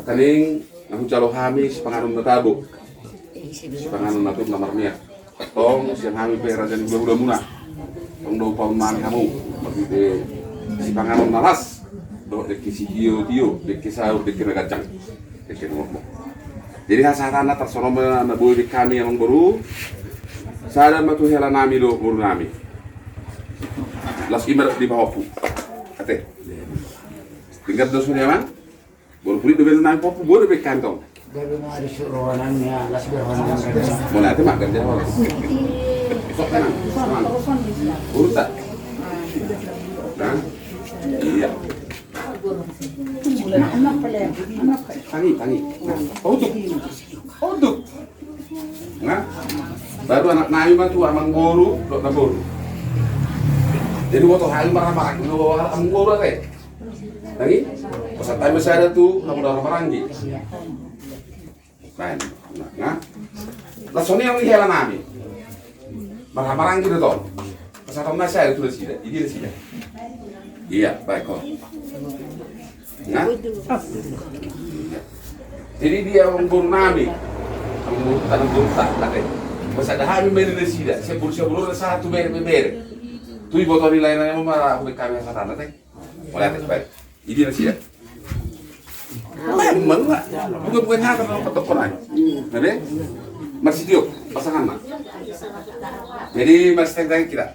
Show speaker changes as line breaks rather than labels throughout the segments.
Kaning aku calo kami si panganom na tabo. Si panganom na ito namar niya. Tong siyang kami pera dyan gula-gula muna. Tong daw pa man kamu. Magkite si panganom na las. Do deki si hiyo-hiyo, deki sahur, deki nagacang. Deki ngomong. Jadi hasaran na tersono na buhay di kami yang baru. Sada matu hela nami do muru nami. Las imer di bahopu. Ate. Tingkat dosu nyaman. Baru pulih dengan nang popu boleh be kantong.
Gabi na ada suruhanan niya, las berhanan.
Mulai ate makan dia horas. Sok kan. Urut tak? Kan? Iya. Tangi. Untuk. Nah, baru anak nami matu amang boru, dok na boru. Jadi waktu hari marah-marah, amang boru kayak. Tangi? Pas tayo masada tu, kamu dah maranggi. Kan? Nah, langsung yang hela nami. Marah-maranggi tu. Pas tayo masada tu sida, ini sida. Iya, baik kok. Nah, jadi dia memburu nami, memburu tanam dosa, tak? Pas ada hari meri sida, seburu satu bere. Tu ibu tahu nilai nilai marah, aku kami satan, tak? Mulai atas baik. Ini sida. Memang lah, bukan hal kalau ketemu aja, nanti masih tiup pasangan mah. Jadi masih tentang kita.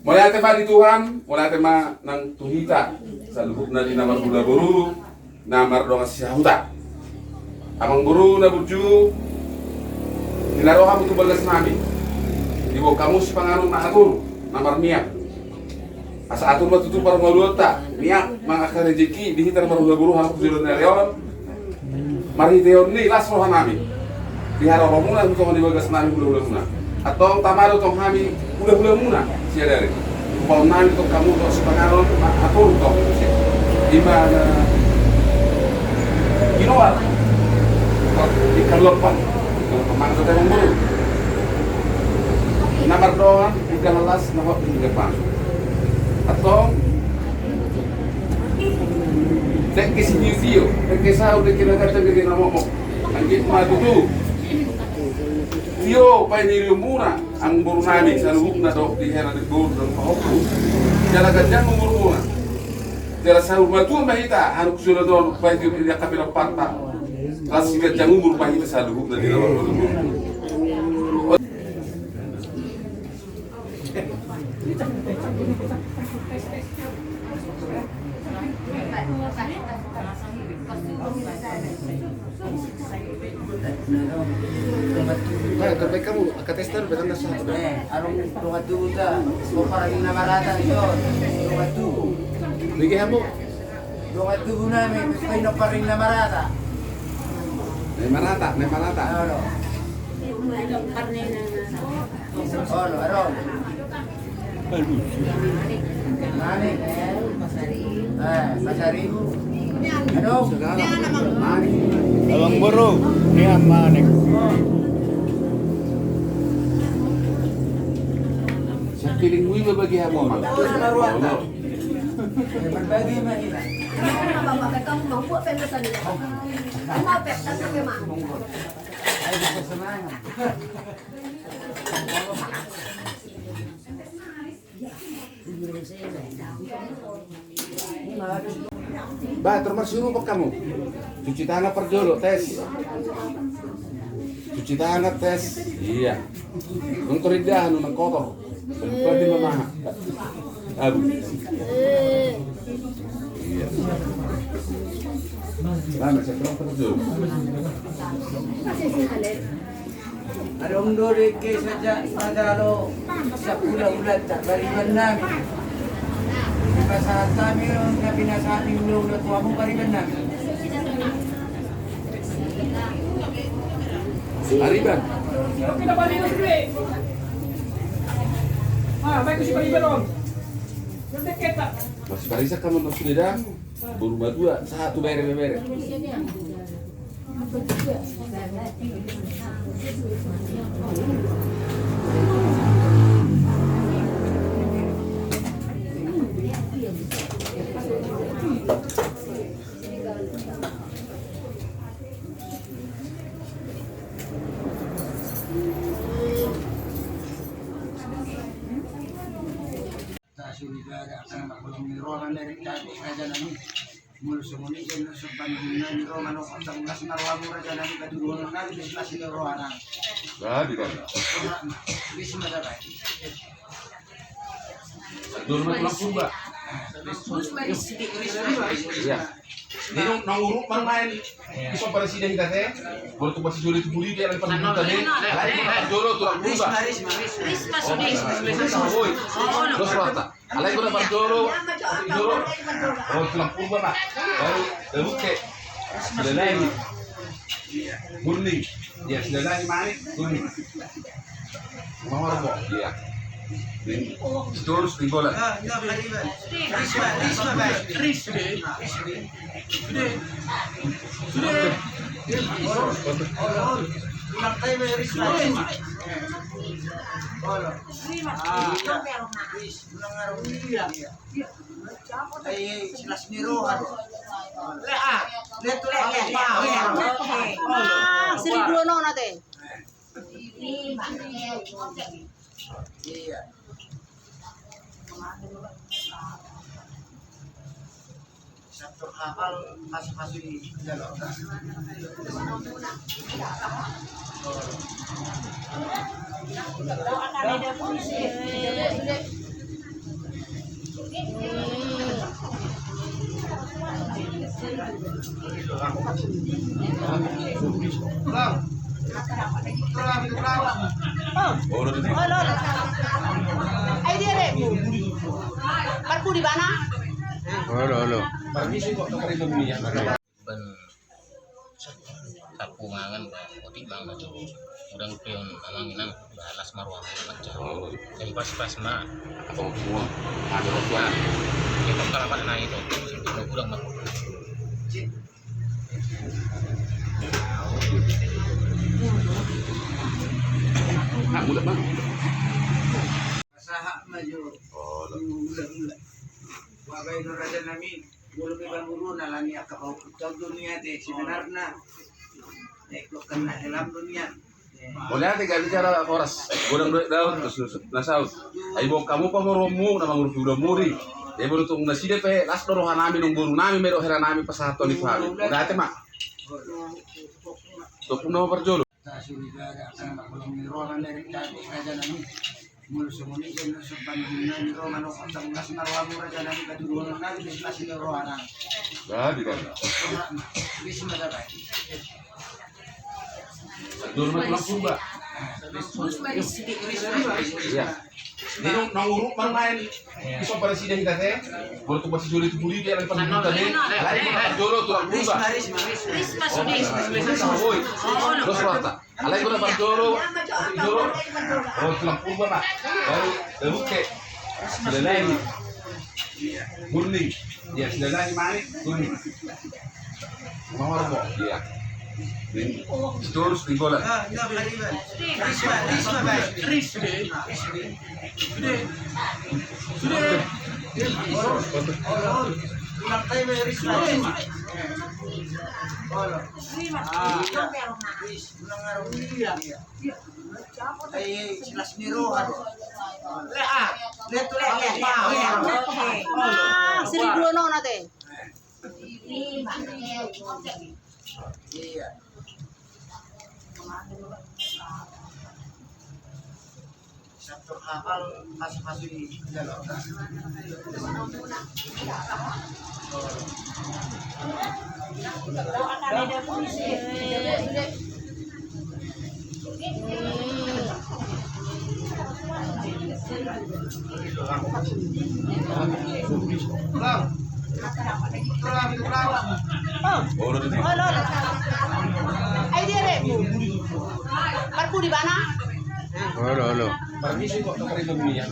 Mulai tema di Tuhan, mulai tema nang tuhita, salubukna di namar gula buru, namar doang siahuta. Amang buru na burju, dinaroha butuh bagas nami. Di bawah kamu si pangaruh nak atur, namar niat. Asa atur matutu para maluota, niat mangakar rezeki di hitar para guru harus jalan narion. Mari teon ni las rohan nami. Di haro muna untuk di bagas nami gula muna. Atau tamaro tong kami gula muna sia dari. Upau nami untuk kamu untuk sepangaron atur tong. Di mana Ginoal. Di Kalopan. Pemang itu tembong buru. Namar doang tiga las nama di depan. Atau dek ke sini sio, dek ke sahur dek kena kata ke nama mo, anjing madu tu, sio pai ni muna, ang buru nami salubuk na dok di hera di buru dan pahoku, jala gajang umur muna, jala sahur madu mahita, anu kusulah don pai dia kapira patah, las gajang umur mahita salubuk na di dalam buru. Terbaik kamu akan tester betul nggak sah?
Arong tungat tuh ta, so parang namarata ito, tungat tuh.
Bagi kamu?
Tungat tuh namin, may no paring namarata.
Nemarata.
Ano? Ano, arong? Mani? Pasari. Ano?
Mani.
Abang buru, niya manik.
Sa piling mo yung babagi mo, Mang.
Berbagi Manila. Ay, gusto samahan.
Ba, termasuk apa kamu? Cuci tangan per dulu, tes. Cuci tangan tes. Iya. Untuk lidah anu nang kotor. Berarti mama. Abu. Iya. Lama saya per dulu.
Arong dore ke saja padalo sa ulat-ulat bariban namin. Pasahat kami na pinasabi mo na tuwa mong bariban namin.
Ariban.
Baik ko si Palibaron. Yung deketa.
Mas Parisa kamu masuk lidah. Berubah dua, satu bere.
raja nami mulu semuni jenuh sepanjangnya di Romano kosong nas marwamu raja nami kaduluan nami bismasi rohana
Jadi kan.
bismasi apa
Dulu pulang purba. Iya. Di nang urut mang main iso presiden kita teh. Baru tuh masih sulit buli dia lepas dulu tadi. Lain dulu tulang purba. Oi. Terus rata. Alai gua lepas dulu. Dulu. Oh tulang purba Pak. Baru ke. Sudah lain. Kuning. Ya sudah lain mana? Kuning. Mau apa? Iya. Terus di bola.
Iya. Satu hafal masih di dalam.
Ay, dire. Parku di mana?
Halo.
Permisi kok tak ada bumi ya.
Ben sapu mangan otik mangan tuh udang pion alanginan balas marwah macam dan pas mah
Oh semua. Ada rotuan.
kita kalau mana itu udang mah
Nak mudah bang.
Sahak maju.
Oh.
Mula. Wabai nur raja nami bulu banguru nalani akau kutub dunia teh sebenarnya. Eklo kena dalam dunia.
Boleh tiga bicara koras. Gudang daun terus nasaut. Ayo kamu pemoromu nama ngurus udah muri. Ya baru tuh nasi DP las doro hanami nung buru nami mero hera nami pasato ni fami. Udah ate mak. Tuh pun nama perjolo.
Tasuri gara akan makulong ni rohan dari tadi raja nami. Mulu semuni jenuh sepanjangnya di Romano kosong nas marwamu raja nami kaduluan nami bismasi rohana.
Jadi kan.
Bismasi apa?
Dulu pulang purba. Iya. Di nang urut mang main iso presiden kita teh. Baru tuh masih sulit buli dia lepas dulu tadi. Lain dulu tulang purba. Oi. Terus rata. Alai gua lepas dulu. Dulu. Oh tulang purba Pak. Baru ke. Sudah lain. Kuning. Ya sudah lain mana? Kuning. Mau apa? Iya. Terus di bola.
Seribu nona teh.
Iya. Satu hafal masih di dalam.
Ay, dire. Parku di mana?
Halo.
Permisi kok tak ada bumi ya.